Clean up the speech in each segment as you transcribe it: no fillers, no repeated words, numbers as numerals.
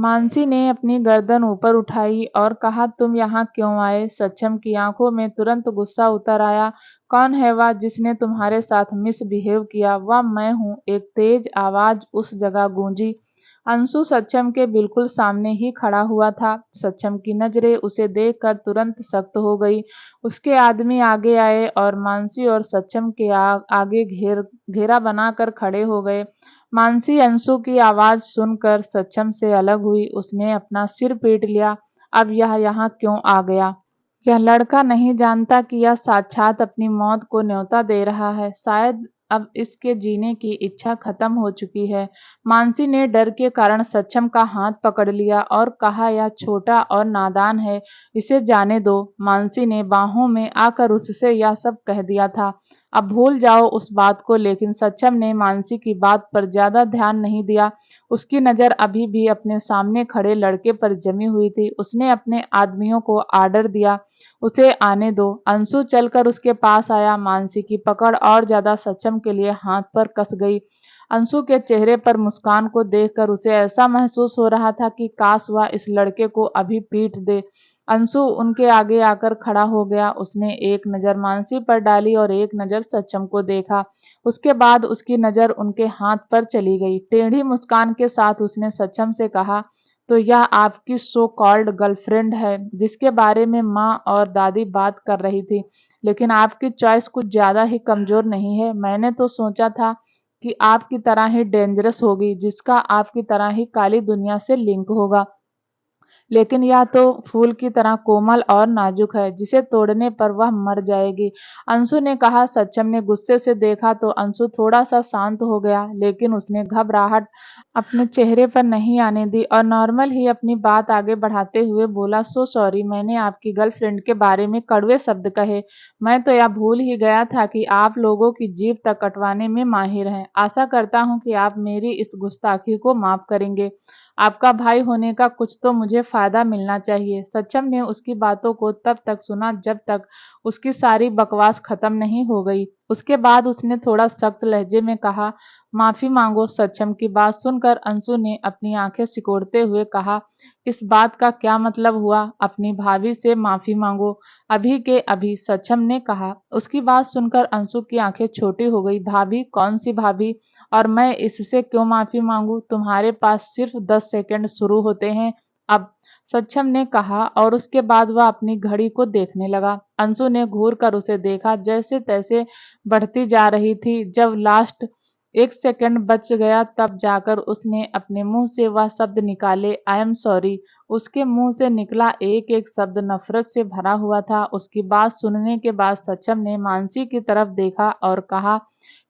मानसी ने अपनी गर्दन ऊपर उठाई और कहा, तुम यहाँ क्यों आए? सक्षम की आंखों में तुरंत गुस्सा उतर आया। कौन है वह जिसने तुम्हारे साथ मिसबिहेव किया? वह मैं हूँ, एक तेज आवाज उस जगह गूंजी। अंशु सक्षम के बिल्कुल सामने ही खड़ा हुआ था। सक्षम की नजरें उसे देखकर तुरंत सख्त हो गई। उसके आदमी आगे आए और मानसी और सक्षम के आगे घेरा बनाकर खड़े हो गए। मानसी अंशु की आवाज सुनकर सक्षम से अलग हुई। उसने अपना सिर पीट लिया। अब यह यहाँ क्यों आ गया? यह लड़का नहीं जानता कि यह साक्षात अपनी मौत को न्योता दे रहा है। शायद अब इसके जीने की इच्छा खत्म हो चुकी है। मानसी ने डर के कारण सक्षम का हाथ पकड़ लिया और कहा, यह छोटा और नादान है, इसे जाने दो। मानसी ने बाहों में आकर उससे यह सब कह दिया था। अब भूल जाओ उस बात को। लेकिन सक्षम ने मानसी की बात पर ज्यादा ध्यान नहीं दिया। उसकी नजर अभी भी अपने सामने खड़े लड़के पर जमी हुई थी। उसने अपने आदमियों को आर्डर दिया, उसे आने दो। अंशु चलकर उसके पास आया। मानसी की पकड़ और ज्यादा सक्षम के लिए हाथ पर कस गई। अंशु के चेहरे पर मुस्कान को देखकर उसे ऐसा महसूस हो रहा था कि काश वह इस लड़के को अभी पीट दे। अंशु उनके आगे आकर खड़ा हो गया। उसने एक नजर मानसी पर डाली और एक नजर सक्षम को देखा। उसके बाद उसकी नजर उनके हाथ पर चली गई। टेढ़ी मुस्कान के साथ उसने सक्षम से कहा, तो यह आपकी सो कॉल्ड गर्लफ्रेंड है जिसके बारे में माँ और दादी बात कर रही थी। लेकिन आपकी चॉइस कुछ ज्यादा ही कमजोर नहीं है? मैंने तो सोचा था कि आपकी तरह ही डेंजरस होगी, जिसका आपकी तरह ही काली दुनिया से लिंक होगा। लेकिन यह तो फूल की तरह कोमल और नाजुक है, जिसे तोड़ने पर वह मर जाएगी। अंशु ने कहा। सक्षम ने गुस्से से देखा तो अंशु थोड़ा सा शांत हो गया, लेकिन उसने घबराहट अपने चेहरे पर नहीं आने दी और नॉर्मल ही अपनी बात आगे बढ़ाते हुए बोला, सो सॉरी, मैंने आपकी गर्लफ्रेंड के बारे में कड़वे शब्द कहे। मैं तो यह भूल ही गया था कि आप लोगों की जीभ तक कटवाने में माहिर हैं। आशा करता हूँ कि आप मेरी इस गुस्ताखी को माफ करेंगे। आपका भाई होने का कुछ तो मुझे फायदा मिलना चाहिए। सक्षम ने उसकी बातों को तब तक सुना जब तक उसकी सारी बकवास खत्म नहीं हो गई। उसके बाद उसने थोड़ा सख्त लहजे में कहा, माफी मांगो। सक्षम की बात सुनकर अंशु ने अपनी आंखें सिकोड़ते हुए कहा, इस बात का क्या मतलब हुआ? अपनी भाभी से माफी मांगो अभी के अभी, सक्षम ने कहा। उसकी बात सुनकर अंशु की आंखें छोटी हो गई। भाभी? कौन सी भाभी? और मैं इससे क्यों माफी मांगू? तुम्हारे पास सिर्फ 10 सेकंड शुरू होते हैं अब, सक्षम ने कहा और उसके बाद वह अपनी घड़ी को देखने लगा। अंशु ने घूर कर उसे देखा, जैसे तैसे बढ़ती जा रही थी। जब लास्ट 1 सेकंड बच गया तब जाकर उसने अपने मुंह से वह शब्द निकाले, आई एम सॉरी। उसके मुंह से निकला एक एक शब्द नफरत से भरा हुआ था। उसकी बात सुनने के बाद सक्षम ने मानसी की तरफ देखा और कहा,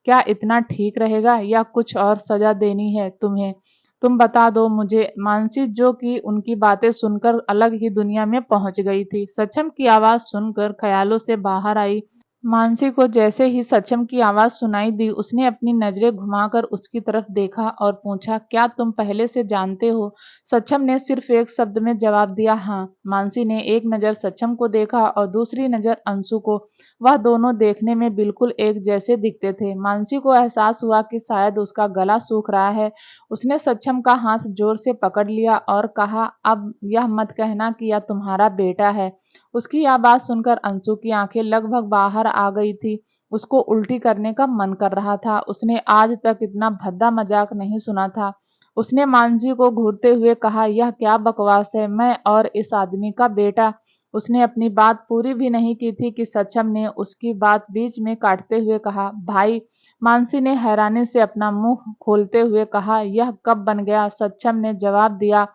क्या इतना ठीक रहेगा या कुछ और सजा देनी है तुम्हें? तुम बता दो मुझे। मानसी, जो कि उनकी बातें सुनकर अलग ही दुनिया में पहुंच गई थी, सक्षम की आवाज सुनकर ख्यालों से बाहर आई। मानसी को जैसे ही सक्षम की आवाज सुनाई दी, उसने अपनी नजरें घुमाकर उसकी तरफ देखा और पूछा, क्या तुम पहले से जानते हो? सक्षम ने सिर्फ एक शब्द में जवाब दिया, हाँ। मानसी ने एक नजर सक्षम को देखा और दूसरी नजर अंशु को। वह दोनों देखने में बिल्कुल एक जैसे दिखते थे। मानसी को एहसास हुआ कि शायद उसका गला सूख रहा है। उसने सक्षम का हाथ जोर से पकड़ लिया और कहा, अब यह मत कहना कि यह तुम्हारा बेटा है। उसकी यह बात सुनकर अंशु की आंखें लगभग बाहर आ गई थी। उसको उल्टी करने का मन कर रहा था। उसने आज तक इतना भद्दा मजाक नहीं सुना था। उसने मानसी को घूरते हुए कहा, यह क्या बकवास है? मैं और इस आदमी का बेटा? उसने अपनी बात पूरी भी नहीं की थी कि सक्षम ने उसकी बात बीच में काटते हुए कहा, भाई? मानसी ने हैरानी से अपना मुंह खोलते हुए कहा, यह कब बन गया? सक्षम ने जवाब दिया,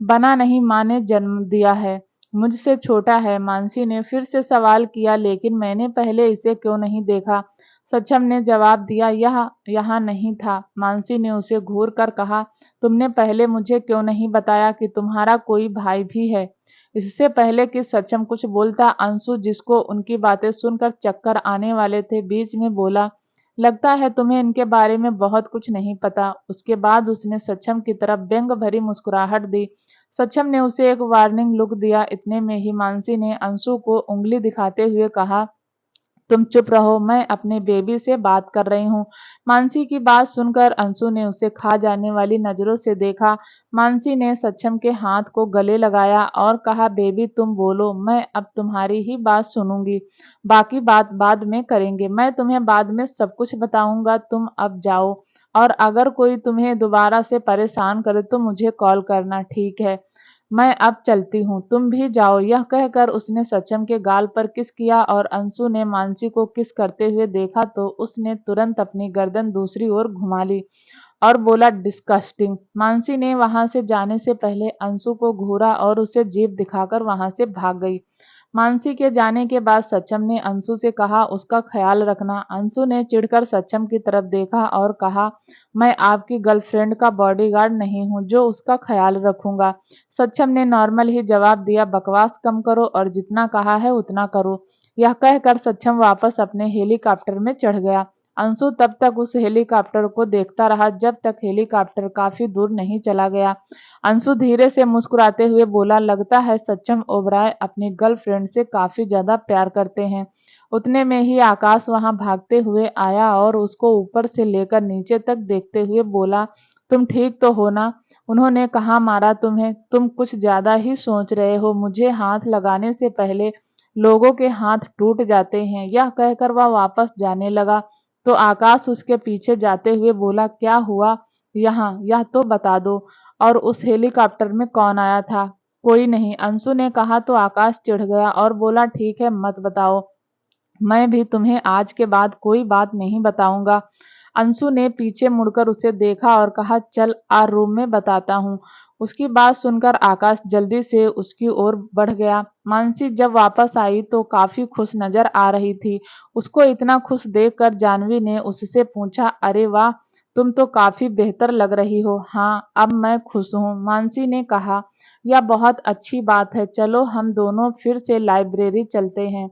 बना नहीं, माँ ने जन्म दिया है। मुझसे छोटा है। मानसी ने फिर से सवाल किया, लेकिन मैंने पहले इसे क्यों नहीं देखा? सक्षम ने जवाब दिया, यह यहाँ नहीं था। मानसी ने उसे घूर कर कहा, तुमने पहले मुझे क्यों नहीं बताया कि तुम्हारा कोई भाई भी है? इससे पहले कि सक्षम कुछ बोलता, अंशु, जिसको उनकी बातें सुनकर चक्कर आने वाले थे, बीच में बोला, लगता है तुम्हें इनके बारे में बहुत कुछ नहीं पता। उसके बाद उसने सक्षम की तरफ व्यंग भरी मुस्कुराहट दी। सक्षम ने उसे एक वार्निंग लुक दिया। इतने में ही मानसी ने अंशु को उंगली दिखाते हुए कहा, तुम चुप रहो, मैं अपने बेबी से बात कर रही हूँ। मानसी की बात सुनकर अंशु ने उसे खा जाने वाली नजरों से देखा। मानसी ने सक्षम के हाथ को गले लगाया और कहा, बेबी तुम बोलो, मैं अब तुम्हारी ही बात सुनूंगी। बाकी बात बाद में करेंगे। मैं तुम्हें बाद में सब कुछ बताऊंगा। तुम अब जाओ, और अगर कोई तुम्हें दोबारा से परेशान करे तो मुझे कॉल करना, ठीक है? मैं अब चलती हूँ, तुम भी जाओ। यह कहकर उसने सक्षम के गाल पर किस किया और अंशु ने मानसी को किस करते हुए देखा तो उसने तुरंत अपनी गर्दन दूसरी ओर घुमा ली और बोला, डिस्कस्टिंग। मानसी ने वहां से जाने से पहले अंशु को घूरा और उसे जीभ दिखाकर वहां से भाग गई। मानसी के जाने के बाद सक्षम ने अंशु से कहा, उसका ख्याल रखना। अंशु ने चिढ़कर सक्षम की तरफ देखा और कहा, मैं आपकी गर्लफ्रेंड का बॉडीगार्ड नहीं हूँ जो उसका ख्याल रखूंगा। सक्षम ने नॉर्मल ही जवाब दिया, बकवास कम करो और जितना कहा है उतना करो। यह कहकर सक्षम वापस अपने हेलीकॉप्टर में चढ़ गया। अंशु तब तक उस हेलीकॉप्टर को देखता रहा जब तक हेलीकॉप्टर काफी दूर नहीं चला गया। अंशु धीरे से मुस्कुराते हुए बोला, लगता है सक्षम ओबराय अपनी गर्लफ्रेंड से काफी ज्यादा प्यार करते हैं। उतने में ही आकाश वहां भागते हुए आया और उसको ऊपर से लेकर नीचे तक देखते हुए बोला, तुम ठीक तो हो ना? उन्होंने कहाँ मारा तुम्हें? तुम कुछ ज्यादा ही सोच रहे हो। मुझे हाथ लगाने से पहले लोगों के हाथ टूट जाते हैं। यह कहकर वह वापस जाने लगा तो आकाश उसके पीछे जाते हुए बोला, क्या हुआ यहाँ, यह तो बता दो। और उस हेलीकॉप्टर में कौन आया था? कोई नहीं, अंशु ने कहा तो आकाश चिढ़ गया और बोला, ठीक है मत बताओ, मैं भी तुम्हें आज के बाद कोई बात नहीं बताऊंगा। अंशु ने पीछे मुड़कर उसे देखा और कहा, चल आ रूम में बताता हूँ। उसकी बात सुनकर आकाश जल्दी से उसकी ओर बढ़ गया। मानसी जब वापस आई तो काफी खुश नजर आ रही थी। उसको इतना खुश देखकर जानवी ने उससे पूछा, अरे वाह, तुम तो काफी बेहतर लग रही हो। हाँ, अब मैं खुश हूँ, मानसी ने कहा। यह बहुत अच्छी बात है, चलो हम दोनों फिर से लाइब्रेरी चलते हैं।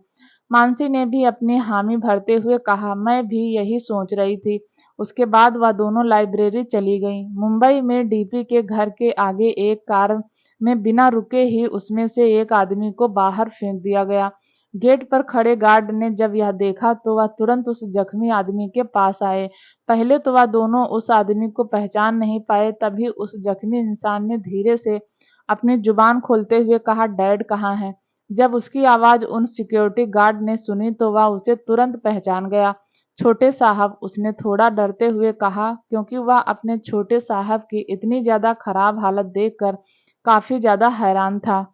मानसी ने भी अपनी हामी भरते हुए कहा, मैं भी यही सोच रही थी। उसके बाद वह दोनों लाइब्रेरी चली गईं। मुंबई में डीपी के घर के आगे एक कार में बिना रुके ही उसमें से एक आदमी को बाहर फेंक दिया गया। गेट पर खड़े गार्ड ने जब यह देखा तो वह तुरंत उस जख्मी आदमी के पास आए। पहले तो वह दोनों उस आदमी को पहचान नहीं पाए, तभी उस जख्मी इंसान ने धीरे से अपनी जुबान खोलते हुए कहा, डैड कहाँ है? जब उसकी आवाज उन सिक्योरिटी गार्ड ने सुनी तो वह उसे तुरंत पहचान गया। छोटे साहब, उसने थोड़ा डरते हुए कहा, क्योंकि वह अपने छोटे साहब की इतनी ज्यादा खराब हालत देखकर काफी ज्यादा हैरान था।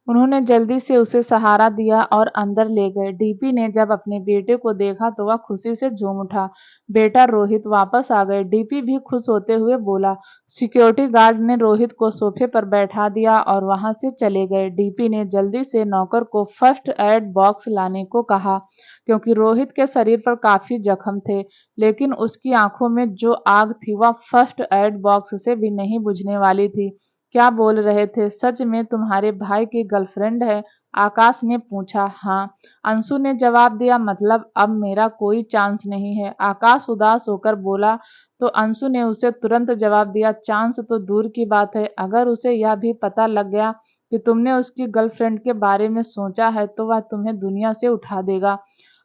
उन्होंने जल्दी से उसे सहारा दिया और अंदर ले गए। डीपी ने जब अपने बेटे को देखा तो वह खुशी से झूम उठा। बेटा रोहित वापस आ गए, डीपी भी खुश होते हुए बोला। सिक्योरिटी गार्ड ने रोहित को सोफे पर बैठा दिया और वहां से चले गए। डीपी ने जल्दी से नौकर को फर्स्ट एड बॉक्स लाने को कहा, क्योंकि रोहित के शरीर पर काफी जख्म थे, लेकिन उसकी आंखों में जो आग थी वह फर्स्ट एड बॉक्स से भी नहीं बुझने वाली थी। क्या बोल रहे थे? सच में तुम्हारे भाई की गर्लफ्रेंड है? आकाश ने पूछा। हाँ, अंशु ने जवाब दिया, मतलब अब मेरा कोई चांस नहीं है? आकाश उदास होकर बोला तो अंशु ने उसे तुरंत जवाब दिया, चांस तो दूर की बात है, अगर उसे यह भी पता लग गया कि तुमने उसकी गर्लफ्रेंड के बारे में सोचा है तो वह तुम्हें दुनिया से उठा देगा।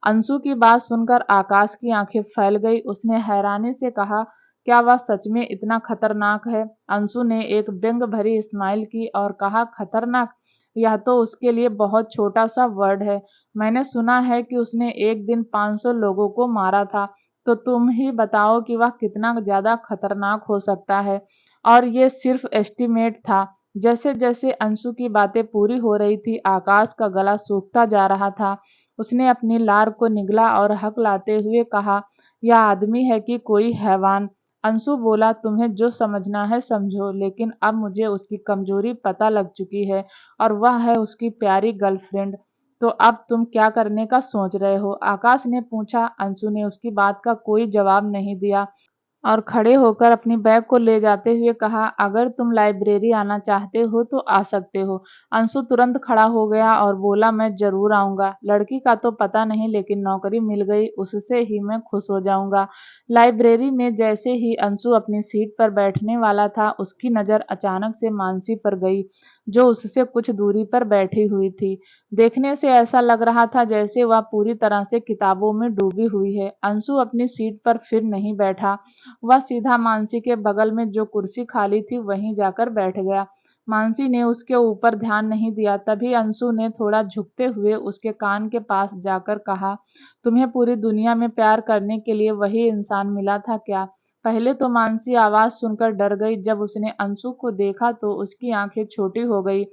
अंशु की बात सुनकर आकाश की आंखें फैल गई। उसने हैरानी से कहा, क्या वह सच में इतना खतरनाक है? अंशु ने एक व्यंग भरी स्माइल की और कहा, खतरनाक? यह तो उसके लिए बहुत छोटा सा वर्ड है। मैंने सुना है कि उसने एक दिन 500 लोगों को मारा था, तो तुम ही बताओ कि वह कितना ज्यादा खतरनाक हो सकता है। और ये सिर्फ एस्टिमेट था। जैसे जैसे अंशु की बातें पूरी हो रही थी, आकाश का गला सूखता जा रहा था। उसने अपनी लार को निगला और हकलाते हुए कहा, यह आदमी है कि कोई हैवान? अंशु बोला, तुम्हें जो समझना है समझो, लेकिन अब मुझे उसकी कमजोरी पता लग चुकी है और वह है उसकी प्यारी गर्लफ्रेंड। तो अब तुम क्या करने का सोच रहे हो? आकाश ने पूछा। अंशु ने उसकी बात का कोई जवाब नहीं दिया और खड़े होकर अपनी बैग को ले जाते हुए कहा, अगर तुम लाइब्रेरी आना चाहते हो तो आ सकते हो। अंशु तुरंत खड़ा हो गया और बोला, मैं जरूर आऊंगा। लड़की का तो पता नहीं, लेकिन नौकरी मिल गई उससे ही मैं खुश हो जाऊंगा। लाइब्रेरी में जैसे ही अंशु अपनी सीट पर बैठने वाला था, उसकी नजर अचानक से मानसी पर गई, जो उससे कुछ दूरी पर बैठी हुई थी। देखने से ऐसा लग रहा था जैसे वह पूरी तरह से किताबों में डूबी हुई है। अंशु अपनी सीट पर फिर नहीं बैठा। वह सीधा मानसी के बगल में जो कुर्सी खाली थी वहीं जाकर बैठ गया। मानसी ने उसके ऊपर ध्यान नहीं दिया। तभी अंशु ने थोड़ा झुकते हुए उसके कान के पास जाकर कहा, तुम्हें पूरी दुनिया में प्यार करने के लिए वही इंसान मिला था क्या? पहले तो मानसी आवाज सुनकर डर गई। जब उसने अंशु को देखा तो उसकी आंखें छोटी हो गई।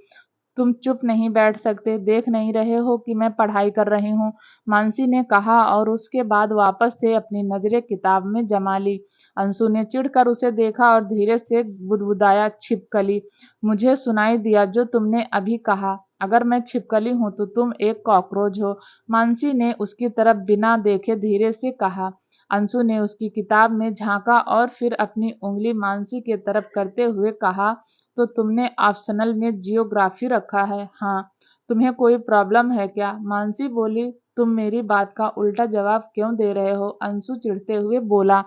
तुम चुप नहीं बैठ सकते, देख नहीं रहे हो कि मैं पढ़ाई कर रही हूँ, मानसी ने कहा और उसके बाद वापस से अपनी नजरें किताब में जमा ली। अंशु ने चिढ़कर उसे देखा और धीरे से बुदबुदाया, छिपकली, मुझे सुनाई दिया जो तुमने अभी कहा। अगर मैं छिपकली हूँ तो तुम एक कॉकरोच हो, मानसी ने उसकी तरफ बिना देखे धीरे से कहा। अंशु ने उसकी किताब में झांका और फिर अपनी उंगली मानसी की तरफ करते हुए कहा, तो तुमने ऑप्शनल में जियोग्राफी रखा है? हाँ। तुम्हें कोई प्रॉब्लम है क्या? मानसी बोली। तुम मेरी बात का उल्टा जवाब क्यों दे रहे हो? अंशु चिढ़ते हुए बोला।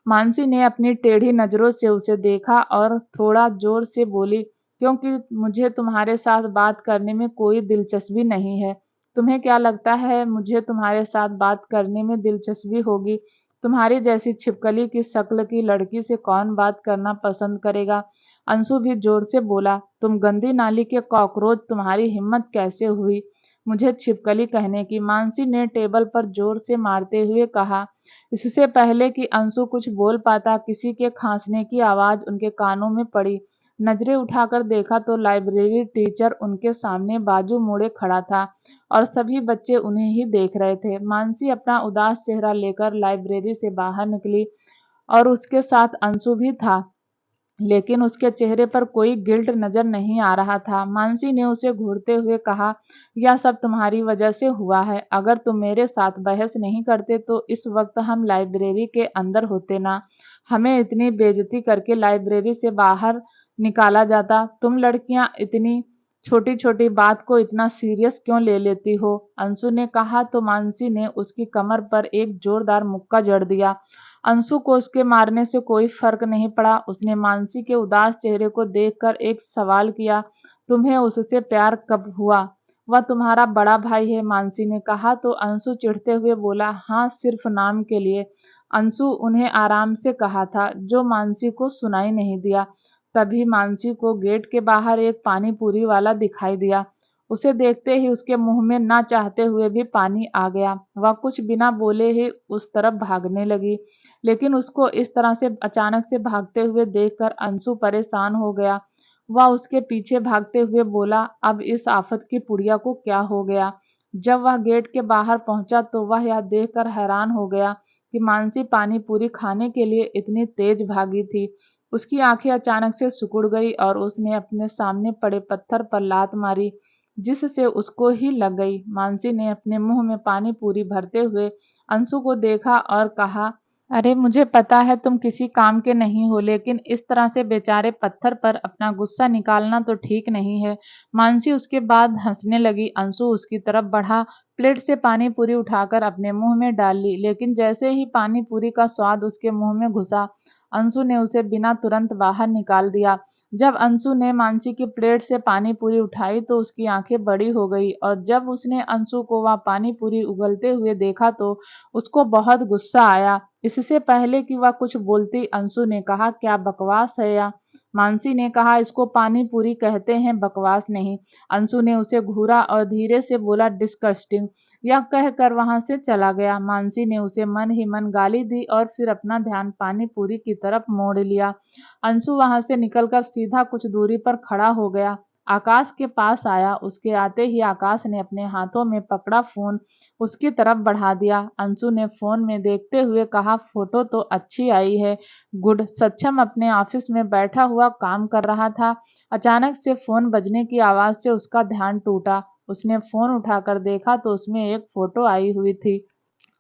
मानसी ने अपनी टेढ़ी नजरों से उसे देखा और थोड़ा जोर से बोली, क्योंकि मुझे तुम्हारे साथ बात करने में कोई दिलचस्पी नहीं है। तुम्हें क्या लगता है मुझे तुम्हारे साथ बात करने में दिलचस्पी होगी? तुम्हारी जैसी छिपकली की शक्ल की लड़की से कौन बात करना पसंद करेगा? अंशु भी जोर से बोला, तुम गंदी नाली के कॉकरोच, तुम्हारी हिम्मत कैसे हुई मुझे छिपकली कहने की? मानसी ने टेबल पर जोर से मारते हुए कहा। इससे पहले कि अंशु कुछ बोल पाता, किसी के खांसने की आवाज उनके कानों में पड़ी। नजरें उठाकर देखा तो लाइब्रेरी टीचर उनके सामने बाजू मोड़े खड़ा था और सभी बच्चे उन्हें ही देख रहे थे। मानसी अपना उदास चेहरा लेकर लाइब्रेरी से बाहर निकली और उसके साथ अंशु भी था, लेकिन उसके चेहरे पर कोई गिल्ट नजर नहीं आ रहा था। मानसी ने उसे घूरते हुए कहा, यह सब तुम्हारी वजह से हुआ है। अगर तुम मेरे साथ बहस नहीं करते तो इस वक्त हम लाइब्रेरी के अंदर होते ना। हमें इतनी बेइज्जती करके लाइब्रेरी से बाहर निकाला जाता। तुम लड़कियां इतनी छोटी छोटी बात को इतना सीरियस क्यों ले लेती हो? अंशु ने कहा तो मानसी ने उसकी कमर पर एक जोरदार मुक्का जड़ दिया। अंशु को उसके मारने से कोई फर्क नहीं पड़ा। उसने मानसी के उदास चेहरे को देखकर एक सवाल किया, तुम्हें उससे प्यार कब हुआ? वह तुम्हारा बड़ा भाई है, मानसी ने कहा तो अंशु चिढ़ते हुए बोला, हाँ, सिर्फ नाम के लिए। अंशु उन्हें आराम से कहा था, जो मानसी को सुनाई नहीं दिया। तभी मानसी को गेट के बाहर एक पानी पूरी वाला दिखाई दिया। उसे देखते ही उसके मुंह में ना चाहते हुए भी पानी आ गया। वह कुछ बिना बोले ही उस तरफ भागने लगी, लेकिन उसको इस तरह से अचानक से भागते हुए देखकर अंशु परेशान हो गया। वह उसके पीछे भागते हुए बोला, अब इस आफत की पुड़िया को क्या हो गया? जब वह गेट के बाहर पहुंचा तो वह यह देखकर हैरान हो गया कि मानसी पानी पूरी खाने के लिए इतनी तेज भागी थी। उसकी आंखें अचानक से सिकुड़ गई और उसने अपने सामने पड़े पत्थर पर लात मारी, जिससे उसको ही लग गई। मानसी ने अपने मुंह में पानी पूरी भरते हुए अंशु को देखा और कहा, अरे मुझे पता है तुम किसी काम के नहीं हो, लेकिन इस तरह से बेचारे पत्थर पर अपना गुस्सा निकालना तो ठीक नहीं है। मानसी उसके बाद हंसने लगी। अंशु उसकी तरफ बढ़ा, प्लेट से पानी पूरी उठाकर अपने मुंह में डाल ली, लेकिन जैसे ही पानी पूरी का स्वाद उसके मुंह में घुसा, अंशु ने उसे बिना तुरंत बाहर निकाल दिया। जब अंशु ने मानसी की प्लेट से पानी पूरी उठाई तो उसकी आंखें बड़ी हो गई और जब उसने अंशु को वह पानी पूरी उगलते हुए देखा तो उसको बहुत गुस्सा आया। इससे पहले कि वह कुछ बोलती, अंशु ने कहा, क्या बकवास है या? मानसी ने कहा, इसको पानी पूरी कहते हैं, बकवास नहीं। अंशु ने उसे घूरा और धीरे से बोला, डिस्गस्टिंग। यह कहकर वहां से चला गया। मानसी ने उसे मन ही मन गाली दी और फिर अपना ध्यान पानी पूरी की तरफ मोड़ लिया। अंशु वहां से निकलकर सीधा कुछ दूरी पर खड़ा हो गया। आकाश के पास आया। उसके आते ही आकाश ने अपने हाथों में पकड़ा फोन उसकी तरफ बढ़ा दिया। अंशु ने फोन में देखते हुए कहा, फोटो तो अच्छी आई है, गुड। सक्षम अपने ऑफिस में बैठा हुआ काम कर रहा था। अचानक से फोन बजने की आवाज से उसका ध्यान टूटा। उसने फोन उठाकर देखा तो उसमें एक फोटो आई हुई थी।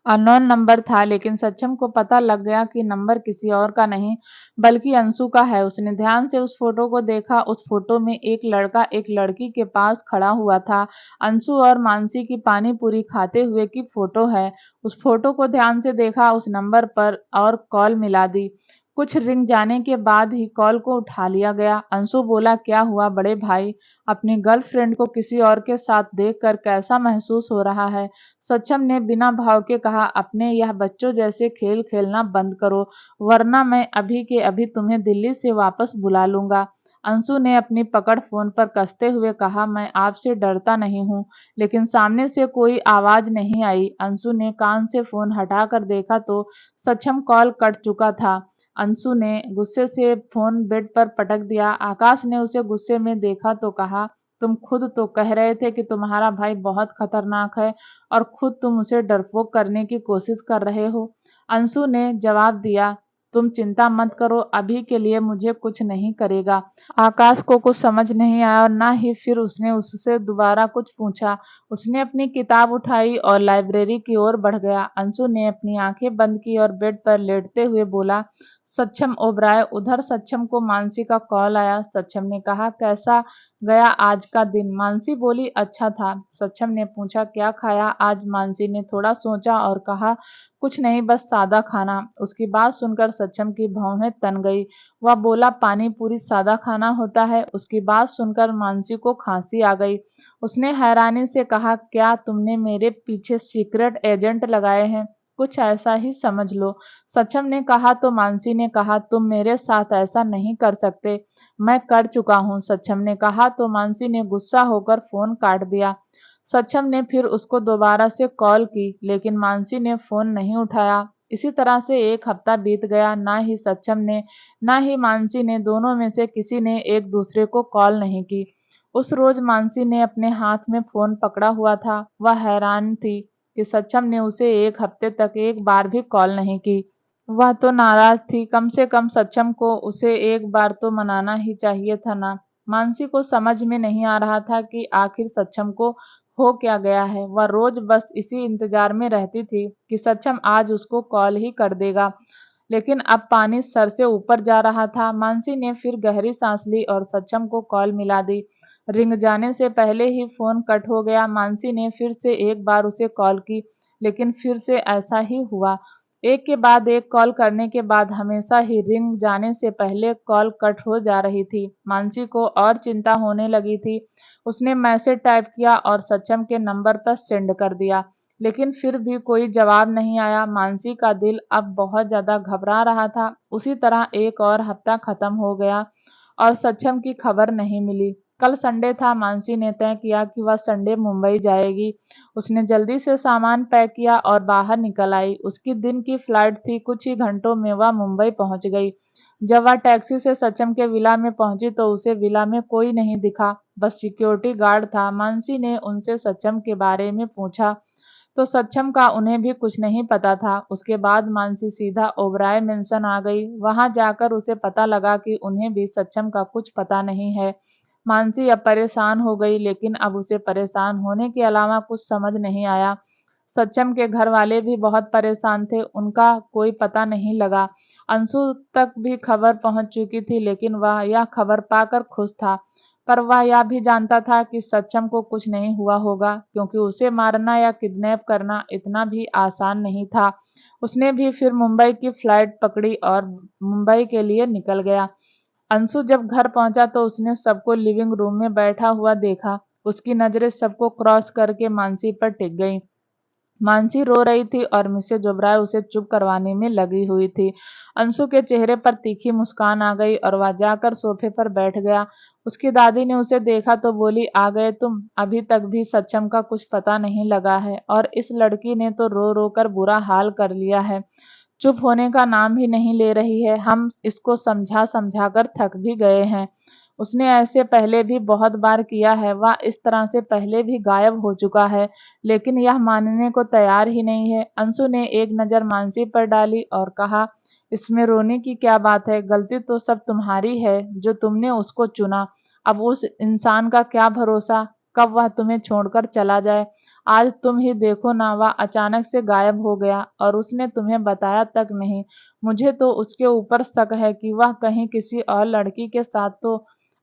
अननोन नंबर था, लेकिन सक्षम को पता लग गया कि नंबर किसी और का नहीं बल्कि अंशु का है। उसने ध्यान से उस फोटो को देखा। उस फोटो में एक लड़का एक लड़की के पास खड़ा हुआ था। अंशु और मानसी की पानी पूरी खाते हुए की फोटो है। उस फोटो को ध्यान से देखा, उस नंबर पर और कॉल मिला दी। कुछ रिंग जाने के बाद ही कॉल को उठा लिया गया। अंशु बोला, क्या हुआ बड़े भाई? अपनी गर्लफ्रेंड को किसी और के साथ देखकर कैसा महसूस हो रहा है? सक्षम ने बिना भाव के कहा, अपने यह बच्चों जैसे खेल खेलना बंद करो, वरना मैं अभी के अभी तुम्हें दिल्ली से वापस बुला लूंगा। अंशु ने अपनी पकड़ फोन पर कसते हुए कहा, मैं आपसे डरता नहीं हूँ। लेकिन सामने से कोई आवाज नहीं आई। अंशु ने कान से फोन हटाकर देखा तो सक्षम कॉल कट चुका था। अंशु ने गुस्से से फोन बेड पर पटक दिया। आकाश ने उसे गुस्से में देखा तो कहा, तुम खुद तो कह रहे थे कि तुम्हारा भाई बहुत खतरनाक है और खुद तुम उसे डरपोक करने की कोशिश कर रहे हो। अंशु ने जवाब दिया, तुम चिंता मत करो, अभी के लिए मुझे कुछ नहीं करेगा। आकाश को कुछ समझ नहीं आया और ना ही फिर उसने उससे दोबारा कुछ पूछा। उसने अपनी किताब उठाई और लाइब्रेरी की ओर बढ़ गया। अंशु ने अपनी आंखें बंद की और बेड पर लेटते हुए बोला, सक्षम ओबराय। उधर सक्षम को मानसी का कॉल आया। सक्षम ने कहा, कैसा गया आज का दिन? मानसी बोली, अच्छा था। सक्षम ने पूछा, क्या खाया आज? मानसी ने थोड़ा सोचा और कहा, कुछ नहीं, बस सादा खाना। उसकी बात सुनकर सक्षम की भौहें तन गई। वह बोला, पानी पूरी सादा खाना होता है? उसकी बात सुनकर मानसी को खांसी आ गई। उसने हैरानी से कहा, क्या तुमने मेरे पीछे सीक्रेट एजेंट लगाए हैं? कुछ ऐसा ही समझ लो। सक्षम ने कहा तो मानसी ने कहा, तुम मेरे साथ ऐसा नहीं कर सकते, मैं कर चुका हूँ। सक्षम ने कहा तो मानसी ने गुस्सा होकर फोन काट दिया। सक्षम ने फिर उसको दोबारा से कॉल की, लेकिन मानसी ने फोन नहीं उठाया। इसी तरह से एक हफ्ता बीत गया। ना ही सक्षम ने ना ही मानसी ने, दोनों में से किसी ने एक दूसरे को कॉल नहीं की। उस रोज मानसी ने अपने हाथ में फोन पकड़ा हुआ था। वह हैरान थी कि सक्षम ने उसे एक हफ्ते तक एक बार भी कॉल नहीं की। वह तो नाराज थी, कम से कम सक्षम को उसे एक बार तो मनाना ही चाहिए था ना। मानसी को समझ में नहीं आ रहा था कि आखिर सक्षम को हो क्या गया है। वह रोज बस इसी इंतजार में रहती थी कि सक्षम आज उसको कॉल ही कर देगा। लेकिन अब पानी सर से ऊपर जा रहा था। मानसी ने फिर गहरी सांस ली और सक्षम को कॉल मिला दी। रिंग जाने से पहले ही फोन कट हो गया। मानसी ने फिर से एक बार उसे कॉल की, लेकिन फिर से ऐसा ही हुआ। एक के बाद एक कॉल करने के बाद हमेशा ही रिंग जाने से पहले कॉल कट हो जा रही थी। मानसी को और चिंता होने लगी थी। उसने मैसेज टाइप किया और सक्षम के नंबर पर सेंड कर दिया, लेकिन फिर भी कोई जवाब नहीं आया। मानसी का दिल अब बहुत ज्यादा घबरा रहा था। उसी तरह एक और हफ्ता खत्म हो गया और सक्षम की खबर नहीं मिली। कल संडे था। मानसी ने तय किया कि वह संडे मुंबई जाएगी। उसने जल्दी से सामान पैक किया और बाहर निकल आई। उसकी दिन की फ्लाइट थी। कुछ ही घंटों में वह मुंबई पहुंच गई। जब वह टैक्सी से सक्षम के विला में पहुंची तो उसे विला में कोई नहीं दिखा, बस सिक्योरिटी गार्ड था। मानसी ने उनसे सक्षम के बारे में पूछा तो सक्षम का उन्हें भी कुछ नहीं पता था। उसके बाद मानसी सीधा ओबराय मेंशन आ गई। वहां जाकर उसे पता लगा कि उन्हें भी सक्षम का कुछ पता नहीं है। मानसी अब परेशान हो गई, लेकिन अब उसे परेशान होने के अलावा कुछ समझ नहीं आया। सक्षम के घर वाले भी बहुत परेशान थे, उनका कोई पता नहीं लगा। अंशु तक भी खबर पहुंच चुकी थी, लेकिन वह यह खबर पाकर खुश था। पर वह यह भी जानता था कि सक्षम को कुछ नहीं हुआ होगा, क्योंकि उसे मारना या किडनैप करना इतना भी आसान नहीं था। उसने भी फिर मुंबई की फ्लाइट पकड़ी और मुंबई के लिए निकल गया। अंशु जब घर पहुंचा तो उसने सबको लिविंग रूम में बैठा हुआ देखा। उसकी नजरें सबको क्रॉस करके मानसी पर टिक गईं। मानसी रो रही थी और मिसेज ओबराय उसे चुप करवाने में लगी हुई थी। अंशु के चेहरे पर तीखी मुस्कान आ गई और वह जाकर सोफे पर बैठ गया। उसकी दादी ने उसे देखा तो बोली, आ गए तुम? अभी तक भी सक्षम का कुछ पता नहीं लगा है और इस लड़की ने तो रो रो कर बुरा हाल कर लिया है। चुप होने का नाम ही नहीं ले रही है। हम इसको समझा समझा कर थक भी गए हैं। उसने ऐसे पहले भी बहुत बार किया है। वह इस तरह से पहले भी गायब हो चुका है, लेकिन यह मानने को तैयार ही नहीं है। अंशु ने एक नज़र मानसी पर डाली और कहा, इसमें रोने की क्या बात है? गलती तो सब तुम्हारी है जो तुमने उसको चुना। अब उस इंसान का क्या भरोसा, कब वह तुम्हें छोड़कर चला जाए। आज तुम ही देखो ना, वह अचानक से गायब हो गया और उसने तुम्हें बताया तक नहीं। मुझे तो उसके ऊपर शक है कि वह कहीं किसी और लड़की के साथ तो।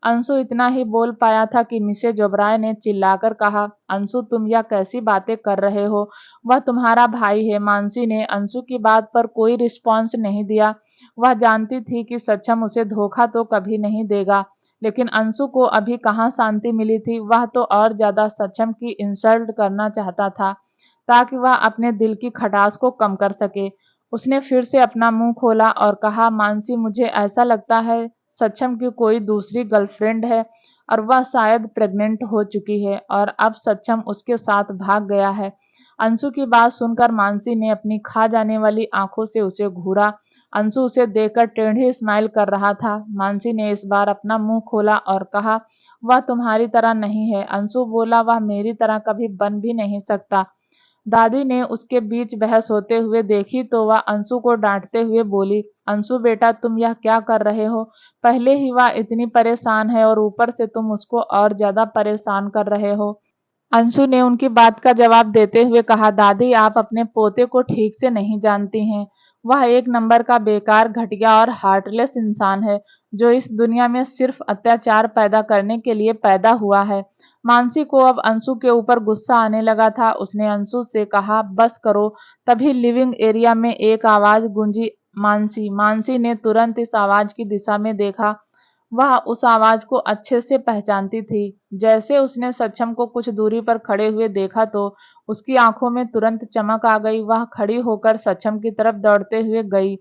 अंशु इतना ही बोल पाया था कि मिसेज ओबराय ने चिल्लाकर कहा, अंशु तुम यह कैसी बातें कर रहे हो? वह तुम्हारा भाई है। मानसी ने अंशु की बात पर कोई रिस्पॉन्स नहीं दिया। वह जानती थी कि सक्षम उसे धोखा तो कभी नहीं देगा, लेकिन अंशु को अभी कहाँ शांति मिली थी। वह तो और ज्यादा सक्षम की इंसल्ट करना चाहता था, ताकि वह अपने दिल की खटास को कम कर सके। उसने फिर से अपना मुंह खोला और कहा, मानसी, मुझे ऐसा लगता है सक्षम की कोई दूसरी गर्लफ्रेंड है और वह शायद प्रेग्नेंट हो चुकी है और अब सक्षम उसके साथ भाग गया है। अंशु की बात सुनकर मानसी ने अपनी खा जाने वाली आंखों से उसे घूरा। अंशु उसे देखकर टेढ़ी स्माइल कर रहा था। मानसी ने इस बार अपना मुंह खोला और कहा, वह तुम्हारी तरह नहीं है। अंशु बोला, वह मेरी तरह कभी बन भी नहीं सकता। दादी ने उसके बीच बहस होते हुए देखी तो वह अंशु को डांटते हुए बोली, अंशु बेटा, तुम यह क्या कर रहे हो? पहले ही वह इतनी परेशान है और ऊपर से तुम उसको और ज्यादा परेशान कर रहे हो। अंशु ने उनकी बात का जवाब देते हुए कहा, दादी, आप अपने पोते को ठीक से नहीं जानती हैं। वह एक नंबर का बेकार, घटिया और हार्टलेस इंसान है, जो इस दुनिया में सिर्फ अत्याचार पैदा करने के लिए पैदा हुआ है। मानसी को अब अंशु के ऊपर गुस्सा आने लगा था। उसने अंशु से कहा, बस करो। तभी लिविंग एरिया में एक आवाज गूंजी, मानसी। मानसी ने तुरंत इस आवाज की दिशा में देखा। वह उस आवाज को अच्छे से पहचानती थी। जैसे उसने सक्षम को कुछ दूरी पर खड़े हुए देखा तो उसकी आंखों में तुरंत चमक आ गई। वह खड़ी होकर सक्षम की तरफ दौड़ते हुए गई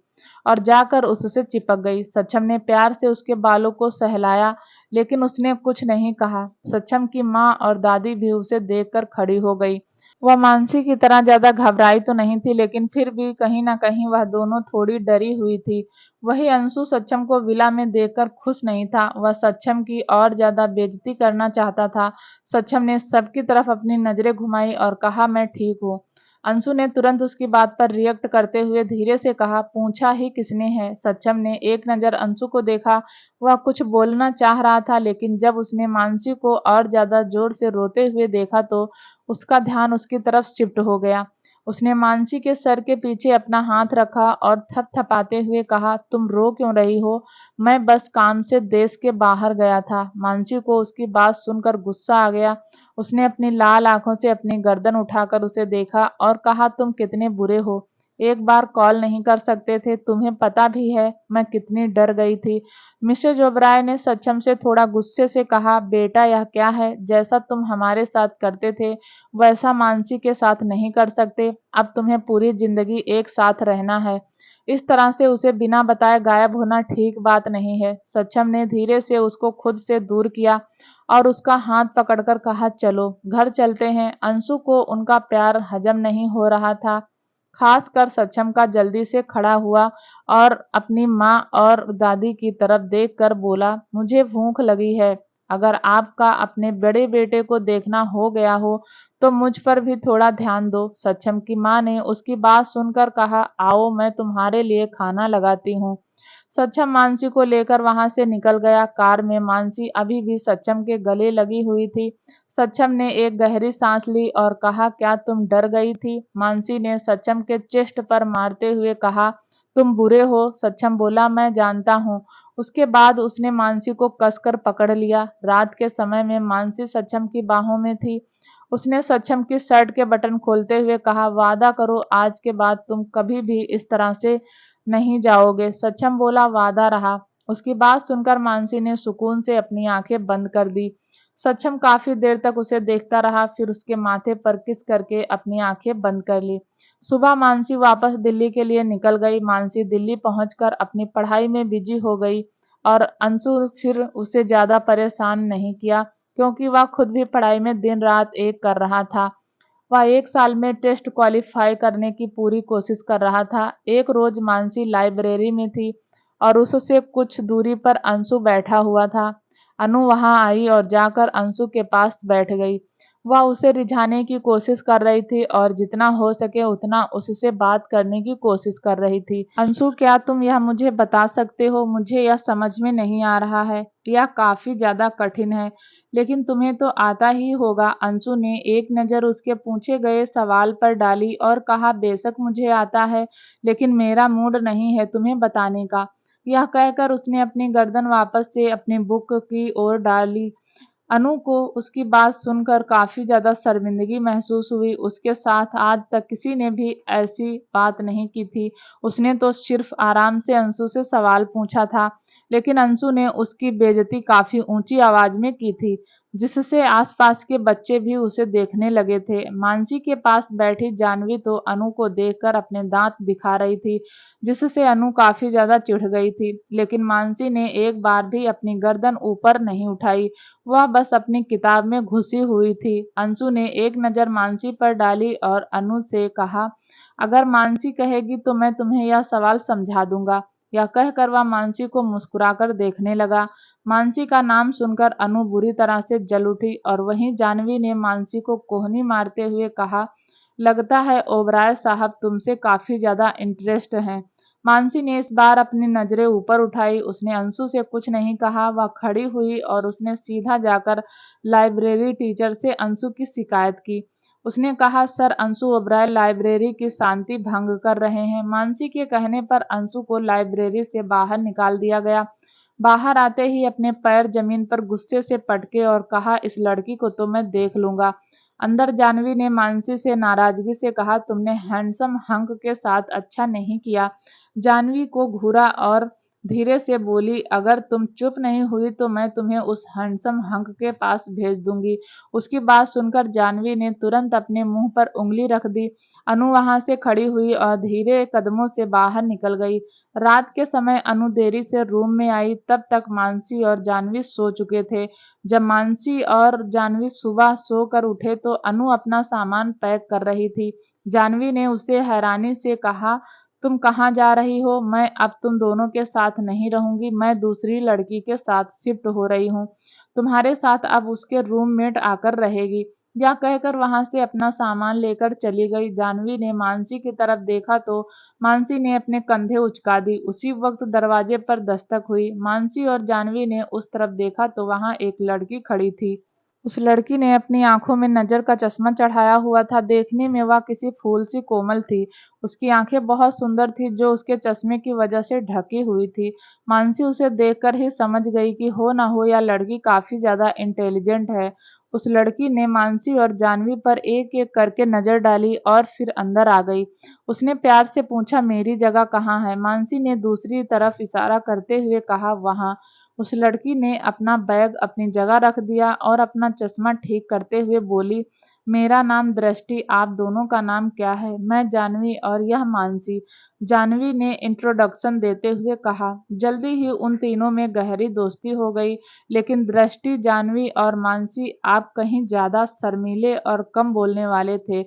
और जाकर उससे चिपक गई। सक्षम ने प्यार से उसके बालों को सहलाया, लेकिन उसने कुछ नहीं कहा। सक्षम की माँ और दादी भी उसे देखकर खड़ी हो गई। वह मानसी की तरह ज्यादा घबराई तो नहीं थी, लेकिन फिर भी कहीं न कहीं वह दोनों थोड़ी डरी हुई थी। वही अंशु सक्षम को विला में देखकर खुश नहीं था। वह सक्षम की और ज्यादा बेइज्जती करना चाहता था। सक्षम ने सबकी तरफ अपनी नजरें घुमाई और कहा, मैं ठीक हूँ। अंशु ने तुरंत उसकी बात पर रिएक्ट करते हुए धीरे से कहा, पूछा ही किसने है? सक्षम ने एक नजर अंशु को देखा। वह कुछ बोलना चाह रहा था, लेकिन जब उसने मानसी को और ज्यादा जोर से रोते हुए देखा तो उसका ध्यान उसकी तरफ शिफ्ट हो गया। उसने मानसी के सर के पीछे अपना हाथ रखा और थपथपाते हुए कहा, तुम रो क्यों रही हो? मैं बस काम से देश के बाहर गया था। मानसी को उसकी बात सुनकर गुस्सा आ गया। उसने अपनी लाल आंखों से अपनी गर्दन उठाकर उसे देखा और कहा, तुम कितने बुरे हो। एक बार कॉल नहीं कर सकते थे? तुम्हें पता भी है मैं कितनी डर गई थी। मिसेज ओबराय ने सक्षम से थोड़ा गुस्से से कहा, बेटा, यह क्या है? जैसा तुम हमारे साथ करते थे वैसा मानसी के साथ नहीं कर सकते। अब तुम्हें पूरी जिंदगी एक साथ रहना है। इस तरह से उसे बिना बताए गायब होना ठीक बात नहीं है। सक्षम ने धीरे से उसको खुद से दूर किया और उसका हाथ पकड़कर कहा, चलो घर चलते हैं। अंशु को उनका प्यार हजम नहीं हो रहा था। खासकर सक्षम का जल्दी से खड़ा हुआ और अपनी माँ और दादी की तरफ देखकर बोला, मुझे भूख लगी है। अगर आपका अपने बड़े बेटे को देखना हो गया हो तो मुझ पर भी थोड़ा ध्यान दो। सक्षम की माँ ने उसकी बात सुनकर कहा, आओ मैं तुम्हारे लिए खाना लगाती हूँ। सक्षम मानसी को लेकर वहां से निकल गया। कार में मानसी अभी भी सक्षम के गले लगी हुई थी। सक्षम ने एक गहरी सांस ली और कहा, क्या तुम डर गई थी? मानसी ने सक्षम के चेस्ट पर मारते हुए कहा, तुम बुरे हो। सक्षम बोला, मैं जानता हूँ। उसके बाद उसने मानसी को कसकर पकड़ लिया। रात के समय में मानसी सक्षम की बाहों में थी। उसने सक्षम की शर्ट के बटन खोलते हुए कहा, वादा करो आज के बाद तुम कभी भी इस तरह से नहीं जाओगे। सक्षम बोला, वादा रहा। उसकी बात सुनकर मानसी ने सुकून से अपनी आंखें बंद कर दी। सक्षम काफी देर तक उसे देखता रहा, फिर उसके माथे पर किस करके अपनी आंखें बंद कर ली। सुबह मानसी वापस दिल्ली के लिए निकल गई। मानसी दिल्ली पहुंचकर अपनी पढ़ाई में बिजी हो गई और अंशु फिर उसे ज्यादा परेशान नहीं किया, क्योंकि वह खुद भी पढ़ाई में दिन रात एक कर रहा था। वह एक साल में टेस्ट क्वालिफाई करने की पूरी कोशिश कर रहा था। एक रोज मानसी लाइब्रेरी में थी और उससे कुछ दूरी पर अंशु बैठा हुआ था। अनु वहां आई और जाकर अंशु के पास बैठ गई। वह उसे रिझाने की कोशिश कर रही थी और जितना हो सके उतना उससे बात करने की कोशिश कर रही थी। अंशु, क्या तुम यह मुझे बता सकते हो? मुझे यह समझ में नहीं आ रहा है। यह काफी ज्यादा कठिन है, लेकिन तुम्हें तो आता ही होगा। अंशु ने एक नज़र उसके पूछे गए सवाल पर डाली और कहा, बेशक मुझे आता है, लेकिन मेरा मूड नहीं है तुम्हें बताने का। यह कहकर उसने अपनी गर्दन वापस से अपनी बुक की ओर डाली। अनु को उसकी बात सुनकर काफ़ी ज़्यादा शर्मिंदगी महसूस हुई। उसके साथ आज तक किसी ने भी ऐसी बात नहीं की थी। उसने तो सिर्फ़ आराम से अंशु से सवाल पूछा था, लेकिन अंशु ने उसकी बेइज़्ज़ती काफ़ी ऊँची आवाज़ में की थी, जिससे आस-पास के बच्चे भी उसे देखने लगे थे। मानसी के पास बैठी जाह्नवी तो अनु को देखकर अपने दाँत दिखा रही थी, जिससे अनु काफ़ी ज़्यादा चिढ़ गई थी। लेकिन मानसी ने एक बार भी अपनी गर्दन ऊपर नहीं उठाई। वह बस अपनी किताब में घुसी हुई थी। अंशु ने एक नज़र मानसी पर डाली और अनु से कहा, "अगर मानसी कहेगी तो मैं तुम्हें यह सवाल समझा दूँगा।" यह कहकर वह मानसी को मुस्कुराकर देखने लगा। मानसी का नाम सुनकर अनु बुरी तरह से जल उठी और वहीं जाह्नवी ने मानसी को कोहनी मारते हुए कहा, "लगता है ओबराय साहब तुमसे काफ़ी ज़्यादा इंटरेस्ट है।" मानसी ने इस बार अपनी नज़रें ऊपर उठाई। उसने अंशु से कुछ नहीं कहा। वह खड़ी हुई और उसने सीधा जाकर लाइब्रेरी टीचर से अंशु की शिकायत की। उसने कहा, "सर, अंशु ओबराय लाइब्रेरी की शांति भंग कर रहे हैं।" मानसी के कहने पर अंशु को लाइब्रेरी से बाहर निकाल दिया गया। बाहर आते ही अपने पैर जमीन पर गुस्से से पटके और कहा, "इस लड़की को तो मैं देख लूँगा।" अंदर जाह्नवी ने मानसी से नाराज़गी से कहा, "तुमने हैंडसम हंक के साथ अच्छा नहीं किया।" जाह्नवी को घूरा और धीरे से बोली, "अगर तुम चुप नहीं हुई तो मैं तुम्हें उस हैंडसम हंक के पास भेज दूँगी।" उसकी बात सुनकर जाह्नवी ने तुरंत अपने मुँह पर उँगली रख दी। अनु वहाँ से खड़ी हुई और धीरे कदमों से बाहर निकल गई। रात के समय अनु देरी से रूम में आई, तब तक मानसी और जाह्नवी सो चुके थे। जब मानसी और जाह्नवी सुबह सोकर उठे तो अनु अपना सामान पैक कर रही थी। जाह्नवी ने उससे हैरानी से कहा, "तुम कहाँ जा रही हो?" "मैं अब तुम दोनों के साथ नहीं रहूँगी, मैं दूसरी लड़की के साथ शिफ्ट हो रही हूँ। तुम्हारे साथ अब उसके रूममेट आकर रहेगी।" यह कहकर वहाँ से अपना सामान लेकर चली गई। जाह्नवी ने मानसी की तरफ देखा तो मानसी ने अपने कंधे उचका दी। उसी वक्त दरवाजे पर दस्तक हुई। मानसी और जाह्नवी ने उस तरफ देखा तो वहाँ एक लड़की खड़ी थी। उस लड़की ने अपनी आँखों में नज़र का चश्मा चढ़ाया हुआ था। देखने में वह किसी फूल सी कोमल थी। उसकी आँखें बहुत सुंदर थीं, जो उसके चश्मे की वजह से ढकी हुई थी। मानसी उसे देखकर ही समझ गई कि हो न हो यह लड़की काफ़ी ज़्यादा इंटेलिजेंट है। उस लड़की ने मानसी और जाह्नवी पर एक-एक करके नज़र डाली और फिर अंदर आ गई। उसने प्यार से पूछा, "मेरी जगह कहाँ है?" मानसी ने दूसरी तरफ इशारा करते हुए कहा, "वहाँ।" उस लड़की ने अपना बैग अपनी जगह रख दिया और अपना चश्मा ठीक करते हुए बोली, "मेरा नाम दृष्टि, आप दोनों का नाम क्या है?" "मैं जाह्नवी और यह मानसी।" जाह्नवी ने इंट्रोडक्शन देते हुए कहा। जल्दी ही उन तीनों में गहरी दोस्ती हो गई। लेकिन दृष्टि, जाह्नवी और मानसी आप कहीं ज़्यादा शर्मीले और कम बोलने वाले थे।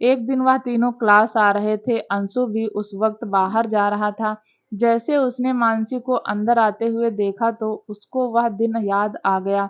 एक दिन वह तीनों क्लास आ रहे थे। अंशु भी उस वक्त बाहर जा रहा था। जैसे उसने मानसी को अंदर आते हुए देखा तो उसको वह दिन याद आ गया,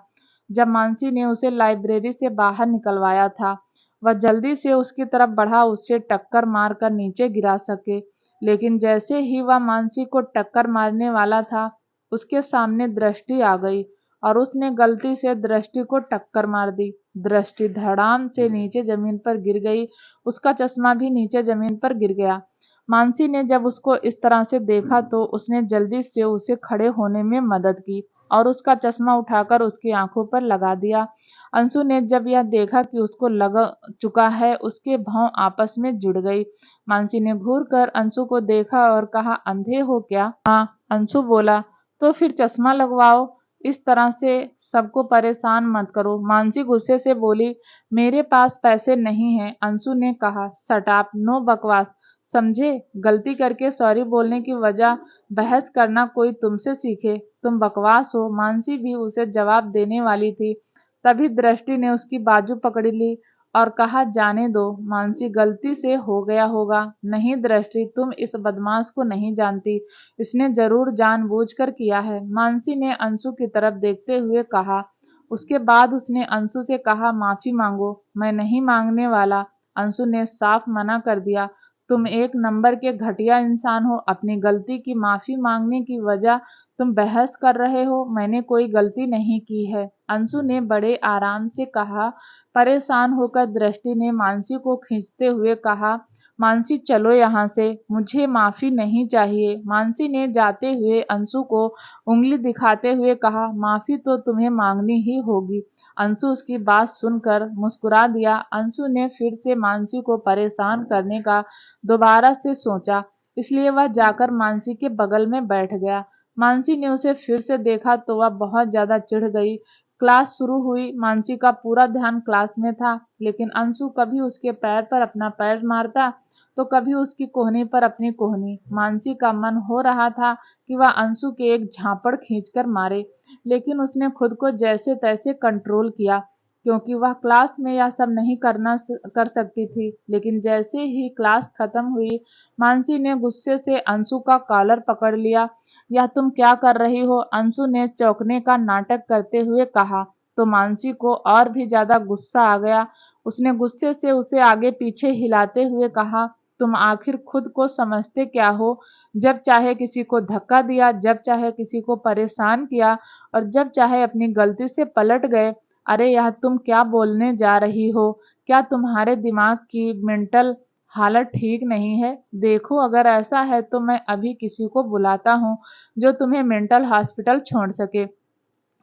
जब मानसी ने उसे लाइब्रेरी से बाहर निकलवाया था। वह जल्दी से उसकी तरफ बढ़ा, उससे टक्कर मारकर नीचे गिरा सके। लेकिन जैसे ही वह मानसी को टक्कर मारने वाला था, उसके सामने दृष्टि आ गई और उसने गलती से दृष्टि को टक्कर मार दी। दृष्टि धड़ाम से नीचे जमीन पर गिर गई। उसका चश्मा भी नीचे जमीन पर गिर गया। मानसी ने जब उसको इस तरह से देखा तो उसने जल्दी से उसे खड़े होने में मदद की और उसका चश्मा उठाकर उसकी आंखों पर लगा दिया। अंशु ने जब यह देखा कि उसको लग चुका है, उसके भौं आपस में जुड़ गई। मानसी ने घूरकर अंशु को देखा और कहा, "अंधे हो क्या?" "हाँ," अंशु बोला। "तो फिर चश्मा लगवाओ। इस तरह से सबको परेशान मत करो।" मानसी गुस्से से बोली, "मेरे पास पैसे नहीं हैं।" अंशु ने कहा, "शट अप, नो बकवास। समझे? गलती करके सॉरी बोलने की वजह बहस करना कोई तुमसे सीखे। तुम बकवास हो।" मानसी भी उसे जवाब देने वाली थी, तभी दृष्टि ने उसकी बाजू पकड़ ली और कहा, "जाने दो मानसी, गलती से हो गया होगा।" "नहीं दृष्टि, तुम इस बदमाश को नहीं जानती। इसने जरूर जानबूझकर किया है।" मानसी ने अंशु की तरफ देखते हुए कहा। उसके बाद उसने अंशु से कहा, "माफी मांगो।" "मैं नहीं मांगने वाला।" अंशु ने साफ मना कर दिया। "तुम एक नंबर के घटिया इंसान हो। अपनी गलती की माफी मांगने की वजह तुम बहस कर रहे हो। मैंने कोई गलती नहीं की है।" अंशु ने बड़े आराम से कहा। परेशान होकर दृष्टि ने मानसी को खींचते हुए कहा, मानसी चलो यहाँ से, मुझे माफ़ी नहीं चाहिए। मानसी ने जाते हुए अंशु को उंगली दिखाते हुए कहा, माफ़ी तो तुम्हें मांगनी ही होगी। अंशु उसकी बात सुनकर मुस्कुरा दिया। अंशु ने फिर से मानसी को परेशान करने का दोबारा से सोचा, इसलिए वह जाकर मानसी के बगल में बैठ गया। मानसी ने उसे फिर से देखा तो वह बहुत ज्यादा चिढ़ गई। क्लास शुरू हुई। मानसी का पूरा ध्यान क्लास में था, लेकिन अंशु कभी उसके पैर पर अपना पैर मारता तो कभी उसकी कोहनी पर अपनी कोहनी। मानसी का मन हो रहा था कि वह अंशु के एक झापड़ खींचकर मारे, लेकिन उसने खुद को जैसे तैसे कंट्रोल किया, क्योंकि वह क्लास में यह सब नहीं कर सकती थी। लेकिन जैसे ही क्लास खत्म हुई, मानसी ने गुस्से से अंशु का कॉलर पकड़ लिया। यह तुम क्या कर रही हो? अंशु ने चौंकने का नाटक करते हुए कहा। तो मानसी को और भी ज्यादा गुस्सा आ गया। उसने गुस्से से उसे आगे पीछे हिलाते हुए कहा, तुम आखिर खुद को समझते क्या हो? जब चाहे किसी को धक्का दिया, जब चाहे किसी को परेशान किया और जब चाहे अपनी गलती से पलट गए। अरे यह तुम क्या बोलने जा रही हो? क्या तुम्हारे दिमाग की मेंटल हालत ठीक नहीं है? देखो, अगर ऐसा है तो मैं अभी किसी को बुलाता हूँ जो तुम्हें मेंटल हॉस्पिटल छोड़ सके।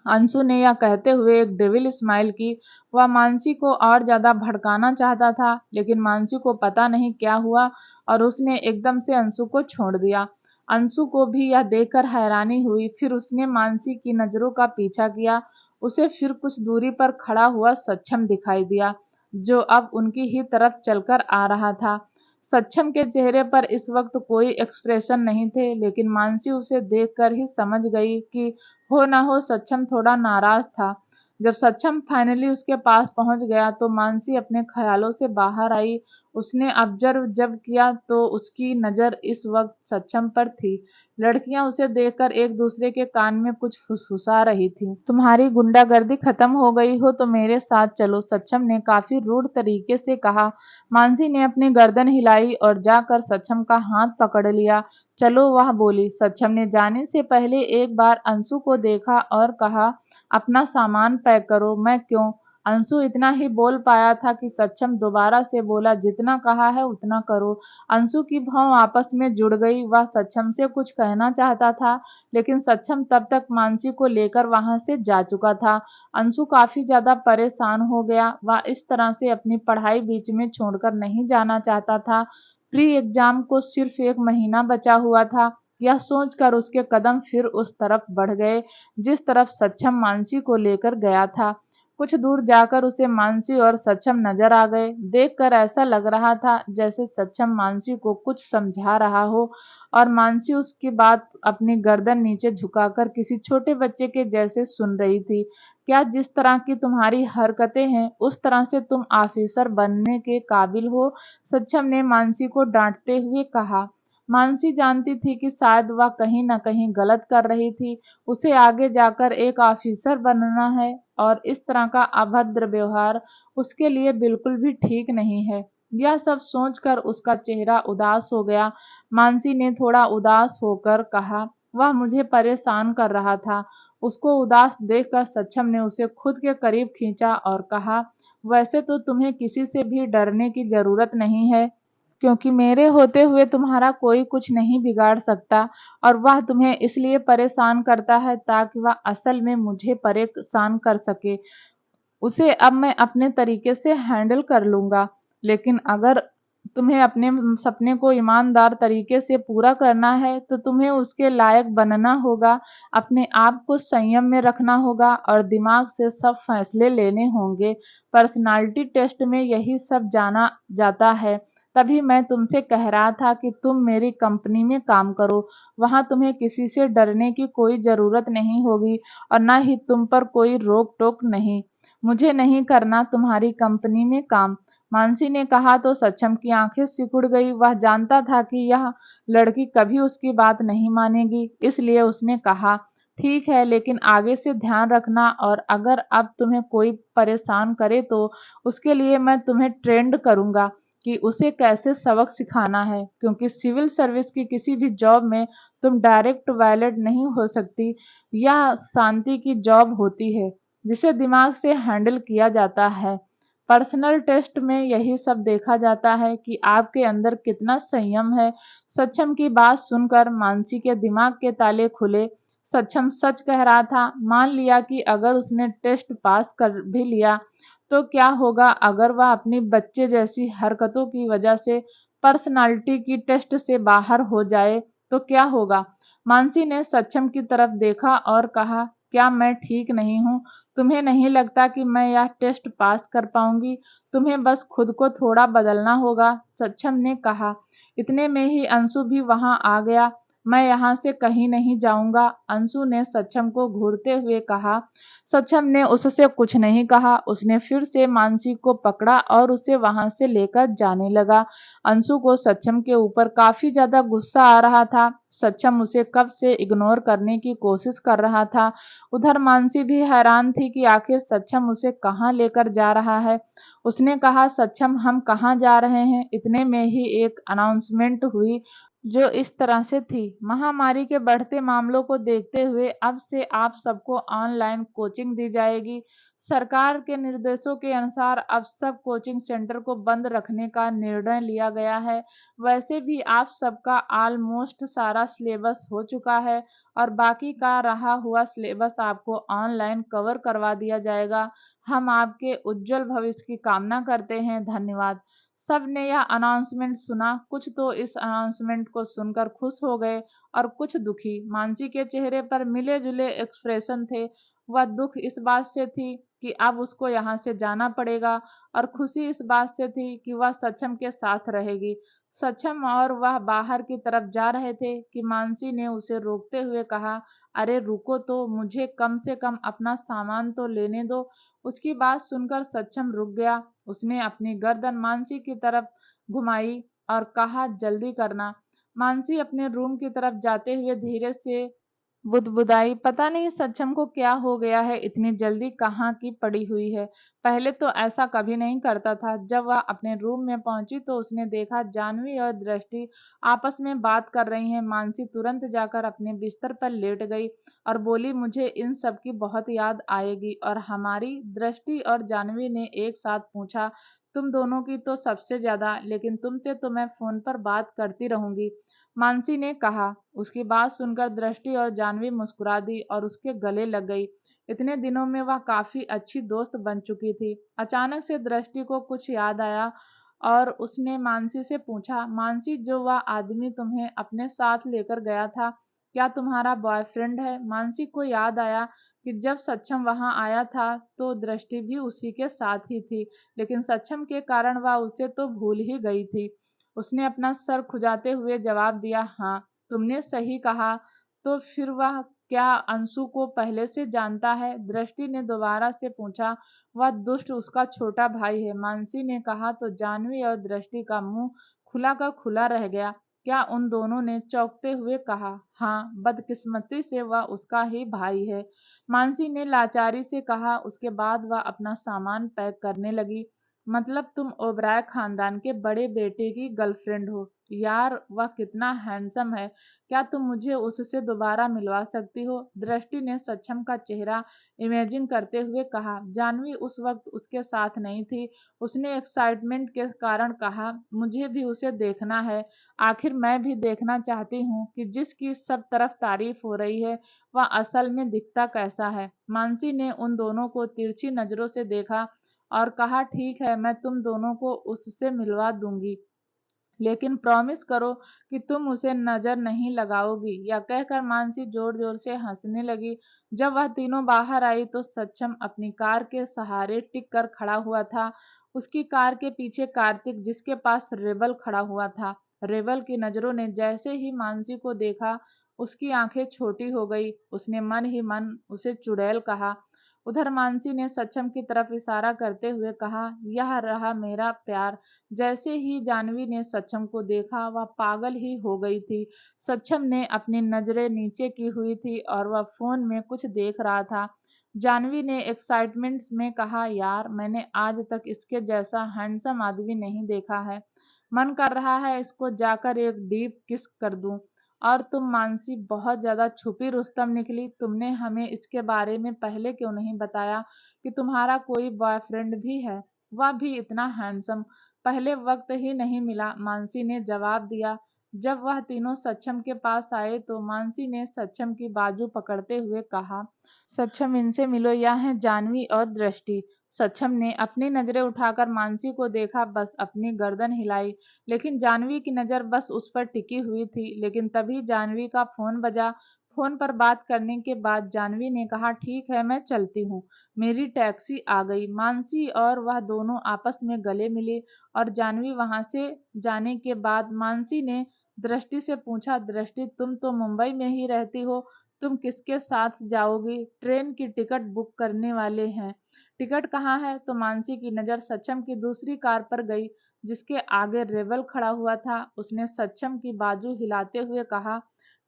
अंशु ने यह कहते हुए एक डेविल स्माइल की। वह मानसी को और ज्यादा भड़काना चाहता था, लेकिन मानसी को पता नहीं क्या हुआ और उसने एकदम से अंशु को छोड़ दिया। अंशु को भी यह देखकर हैरानी हुई। फिर उसने मानसी की नजरों का पीछा किया। उसे फिर कुछ दूरी पर खड़ा हुआ सक्षम दिखाई दिया, जो अब उनकी ही तरफ चलकर आ रहा था। सक्षम के चेहरे पर इस वक्त कोई एक्सप्रेशन नहीं थे, लेकिन मानसी उसे देखकर ही समझ गई कि हो ना हो सक्षम थोड़ा नाराज था। जब सक्षम फाइनली उसके पास पहुंच गया तो मानसी अपने ख्यालों से बाहर आई। उसने ऑब्जर्व जब किया तो उसकी नजर इस वक्त सक्षम पर थी। लड़कियां उसे देखकर एक दूसरे के कान में कुछ फुसफुसा रही थी। तुम्हारी गुंडागर्दी खत्म हो गई हो तो मेरे साथ चलो, सक्षम ने काफी रूड तरीके से कहा। मानसी ने अपनी गर्दन हिलाई और जाकर सक्षम का हाथ पकड़ लिया। चलो, वह बोली। सक्षम ने जाने से पहले एक बार अंशु को देखा और कहा, अपना सामान पैक करो। मैं क्यों? अंशु इतना ही बोल पाया था कि सक्षम दोबारा से बोला, जितना कहा है उतना करो। अंशु की भौं आपस में जुड़ गई। वह सक्षम से कुछ कहना चाहता था, लेकिन सक्षम तब तक मानसी को लेकर वहां से जा चुका था। अंशु काफी ज्यादा परेशान हो गया। वह इस तरह से अपनी पढ़ाई बीच में छोड़कर नहीं जाना चाहता था। प्री एग्जाम को सिर्फ 1 महीना बचा हुआ था। यह सोचकर उसके कदम फिर उस तरफ बढ़ गए जिस तरफ सक्षम मानसी को लेकर गया था। कुछ दूर जाकर उसे मानसी और सक्षम नजर आ गए। देखकर ऐसा लग रहा था जैसे सक्षम मानसी को कुछ समझा रहा हो और मानसी उसकी बात अपनी गर्दन नीचे झुकाकर किसी छोटे बच्चे के जैसे सुन रही थी। क्या जिस तरह की तुम्हारी हरकतें हैं उस तरह से तुम ऑफिसर बनने के काबिल हो? सक्षम ने मानसी को डांटते हुए कहा। मानसी जानती थी कि शायद वह कहीं न कहीं गलत कर रही थी। उसे आगे जाकर एक ऑफिसर बनना है और इस तरह का अभद्र व्यवहार उसके लिए बिल्कुल भी ठीक नहीं है। यह सब सोचकर उसका चेहरा उदास हो गया। मानसी ने थोड़ा उदास होकर कहा, वह मुझे परेशान कर रहा था। उसको उदास देखकर सक्षम ने उसे खुद के करीब खींचा और कहा, वैसे तो तुम्हें किसी से भी डरने की जरूरत नहीं है, क्योंकि मेरे होते हुए तुम्हारा कोई कुछ नहीं बिगाड़ सकता और वह तुम्हें इसलिए परेशान करता है ताकि वह असल में मुझे परेशान कर सके। उसे अब मैं अपने तरीके से हैंडल कर लूंगा। लेकिन अगर तुम्हें अपने सपने को ईमानदार तरीके से पूरा करना है तो तुम्हें उसके लायक बनना होगा। अपने आप को संयम में रखना होगा और दिमाग से सब फैसले लेने होंगे। पर्सनालिटी टेस्ट में यही सब जाना जाता है। तभी मैं तुमसे कह रहा था कि तुम मेरी कंपनी में काम करो। वहां तुम्हें किसी से डरने की कोई जरूरत नहीं होगी और ना ही तुम पर कोई रोक टोक नहीं। मुझे नहीं करना तुम्हारी कंपनी में काम। मानसी ने कहा तो सक्षम की आंखें सिकुड़ गई। वह जानता था कि यह लड़की कभी उसकी बात नहीं मानेगी, इसलिए उसने कहा, ठीक है, लेकिन आगे से ध्यान रखना और अगर अब तुम्हें कोई परेशान करे तो उसके लिए मैं तुम्हें ट्रेंड करूंगा कि उसे कैसे सबक सिखाना है, क्योंकि सिविल सर्विस की किसी भी जॉब में तुम डायरेक्ट वायलेट नहीं हो सकती। यह शांति की जॉब होती है जिसे दिमाग से हैंडल किया जाता है। पर्सनल टेस्ट में यही सब देखा जाता है कि आपके अंदर कितना संयम है। सक्षम की बात सुनकर मानसी के दिमाग के ताले खुले। सक्षम सच कह रहा था। मान लिया कि अगर उसने टेस्ट पास कर भी लिया तो क्या होगा अगर वह अपनी बच्चे जैसी हरकतों की वजह से पर्सनालिटी की टेस्ट से बाहर हो जाए तो क्या होगा? मानसी ने सक्षम की तरफ देखा और कहा, क्या मैं ठीक नहीं हूँ? तुम्हें नहीं लगता कि मैं यह टेस्ट पास कर पाऊंगी? तुम्हें बस खुद को थोड़ा बदलना होगा, सक्षम ने कहा। इतने में ही अंशु भी वहां आ गया। मैं यहाँ से कहीं नहीं जाऊंगा, अंशु ने सक्षम को घूरते हुए कहा। सक्षम ने उससे कुछ नहीं कहा। उसने फिर से मानसी को पकड़ा और उसे वहां से लेकर जाने लगा। अंशु को सक्षम के ऊपर काफी ज्यादा गुस्सा आ रहा था। सक्षम उसे कब से इग्नोर करने की कोशिश कर रहा था। उधर मानसी भी हैरान थी कि आखिर सक्षम उसे कहाँ लेकर जा रहा है। उसने कहा, सक्षम हम कहाँ जा रहे हैं? इतने में ही एक अनाउंसमेंट हुई जो इस तरह से थी। महामारी के बढ़ते मामलों को देखते हुए अब से आप सबको ऑनलाइन कोचिंग दी जाएगी। सरकार के निर्देशों के अनुसार अब सब कोचिंग सेंटर को बंद रखने का निर्णय लिया गया है। वैसे भी आप सबका ऑलमोस्ट सारा सिलेबस हो चुका है और बाकी का रहा हुआ सिलेबस आपको ऑनलाइन कवर करवा दिया जाएगा। हम आपके उज्जवल भविष्य की कामना करते हैं। धन्यवाद। सब ने यह अनाउंसमेंट सुना। कुछ तो इस अनाउंसमेंट को सुनकर खुश हो गए और कुछ दुखी। मानसी के चेहरे पर मिले जुले एक्सप्रेशन थे। वह दुख इस बात से थी कि अब उसको यहाँ से जाना पड़ेगा और खुशी इस बात से थी कि वह सक्षम के साथ रहेगी। सक्षम और वह बाहर की तरफ जा रहे थे कि मानसी ने उसे रोकते हुए कहा, अरे रुको तो, मुझे कम से कम अपना सामान तो लेने दो। उसकी बात सुनकर सक्षम रुक गया। उसने अपनी गर्दन मानसी की तरफ घुमाई और कहा, जल्दी करना। मानसी अपने रूम की तरफ जाते हुए धीरे से बुदबुदाई, पता नहीं सक्षम को क्या हो गया है, इतनी जल्दी कहाँ की पड़ी हुई है। पहले तो ऐसा कभी नहीं करता था। जब वह अपने रूम में पहुंची तो उसने देखा जानवी और दृष्टि आपस में बात कर रही हैं। मानसी तुरंत जाकर अपने बिस्तर पर लेट गई और बोली, मुझे इन सब की बहुत याद आएगी। और हमारी? दृष्टि और जानवी ने एक साथ पूछा। तुम दोनों की तो सबसे ज्यादा, लेकिन तुमसे तो मैं फोन पर बात करती रहूंगी, मानसी ने कहा। उसकी बात सुनकर दृष्टि और जानवी मुस्कुरा दी और उसके गले लग गई। इतने दिनों में वह काफी अच्छी दोस्त बन चुकी थी। अचानक से दृष्टि को कुछ याद आया और उसने मानसी से पूछा, मानसी जो वह आदमी तुम्हें अपने साथ लेकर गया था, क्या तुम्हारा बॉयफ्रेंड है? मानसी को याद आया कि जब सक्षम वहां आया था तो दृष्टि भी उसी के साथ ही थी, लेकिन सक्षम के कारण वह उसे तो भूल ही गई थी। उसने अपना सर खुजाते हुए जवाब दिया, हाँ, तुमने सही कहा। तो फिर वह क्या अंशु को पहले से जानता है? दृष्टि ने दोबारा से पूछा। वह दुष्ट उसका छोटा भाई है, मानसी ने कहा। तो जानवी और दृष्टि का मुंह खुला का खुला रह गया। क्या उन दोनों ने चौंकते हुए कहा, हाँ, बदकिस्मती से वह उसका ही भाई है, मानसी ने लाचारी से कहा। उसके बाद वह अपना सामान पैक करने लगी। मतलब तुम ओबराय खानदान के बड़े बेटे की गर्लफ्रेंड हो? यार वह कितना हैंडसम है। क्या तुम मुझे उससे दोबारा मिलवा सकती हो? दृष्टि ने सक्षम का चेहरा इमेजिन करते हुए कहा। जानवी उस वक्त उसके साथ नहीं थी। उसने एक्साइटमेंट के कारण कहा, मुझे भी उसे देखना है। आखिर मैं भी देखना चाहती हूँ कि जिसकी सब तरफ तारीफ हो रही है वह असल में दिखता कैसा है। मानसी ने उन दोनों को तिरछी नजरों से देखा और कहा, ठीक है, मैं तुम दोनों को उससे मिलवा दूंगी, लेकिन प्रॉमिस करो कि तुम उसे नजर नहीं लगाओगी। यह कहकर मानसी जोर जोर से हंसने लगी। जब वह तीनों बाहर आई तो सक्षम अपनी कार के सहारे टिक कर खड़ा हुआ था। उसकी कार के पीछे कार्तिक, जिसके पास रेबल खड़ा हुआ था। रेबल की नजरों ने जैसे ही मानसी को देखा उसकी आंखें छोटी हो गई। उसने मन ही मन उसे चुड़ैल कहा। उधर मानसी ने सक्षम की तरफ इशारा करते हुए कहा, यह रहा मेरा प्यार। जैसे ही जानवी ने सक्षम को देखा वह पागल ही हो गई थी। सक्षम ने अपनी नजरें नीचे की हुई थी और वह फोन में कुछ देख रहा था। जानवी ने एक्साइटमेंट में कहा, यार मैंने आज तक इसके जैसा हैंडसम आदमी नहीं देखा है। मन कर रहा है इसको जाकर एक डीप किस कर दूं। और तुम मानसी बहुत ज्यादा छुपी रुस्तम निकली। तुमने हमें इसके बारे में पहले क्यों नहीं बताया कि तुम्हारा कोई बॉयफ्रेंड भी है? वह भी इतना हैंडसम। पहले वक्त ही नहीं मिला, मानसी ने जवाब दिया। जब वह तीनों सक्षम के पास आए तो मानसी ने सक्षम की बाजू पकड़ते हुए कहा, सक्षम, इनसे मिलो, यह हैं जानवी और दृष्टि। सक्षम ने अपनी नजरें उठाकर मानसी को देखा, बस अपनी गर्दन हिलाई, लेकिन जानवी की नजर बस उस पर टिकी हुई थी। लेकिन तभी जानवी का फोन बजा। फोन पर बात करने के बाद जानवी ने कहा, ठीक है, मैं चलती हूँ। मेरी टैक्सी आ गई। मानसी और वह दोनों आपस में गले मिले और जानवी वहां से जाने के बाद मानसी ने दृष्टि से पूछा, दृष्टि, तुम तो मुंबई में ही रहती हो, तुम किसके साथ जाओगी? ट्रेन की टिकट बुक करने वाले हैं। टिकट कहाँ है? तो मानसी की नज़र सक्षम की दूसरी कार पर गई, जिसके आगे रेबल खड़ा हुआ था। उसने सक्षम की बाजू हिलाते हुए कहा,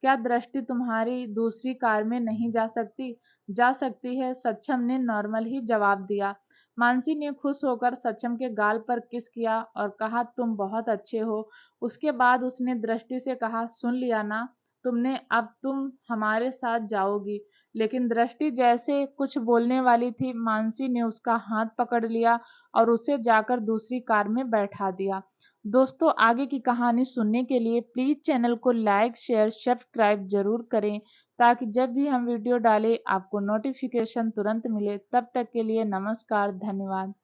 क्या दृष्टि तुम्हारी दूसरी कार में नहीं जा सकती? जा सकती है, सक्षम ने नॉर्मल ही जवाब दिया। मानसी ने खुश होकर सक्षम के गाल पर किस किया और कहा, तुम बहुत अच्छे हो। उसके बाद उसने दृष्टि से कहा, सुन लिया ना तुमने, अब तुम हमारे साथ जाओगी। लेकिन दृष्टि जैसे कुछ बोलने वाली थी, मानसी ने उसका हाथ पकड़ लिया और उसे जाकर दूसरी कार में बैठा दिया। दोस्तों, आगे की कहानी सुनने के लिए प्लीज चैनल को लाइक, शेयर, सब्सक्राइब जरूर करें, ताकि जब भी हम वीडियो डालें आपको नोटिफिकेशन तुरंत मिले। तब तक के लिए नमस्कार, धन्यवाद।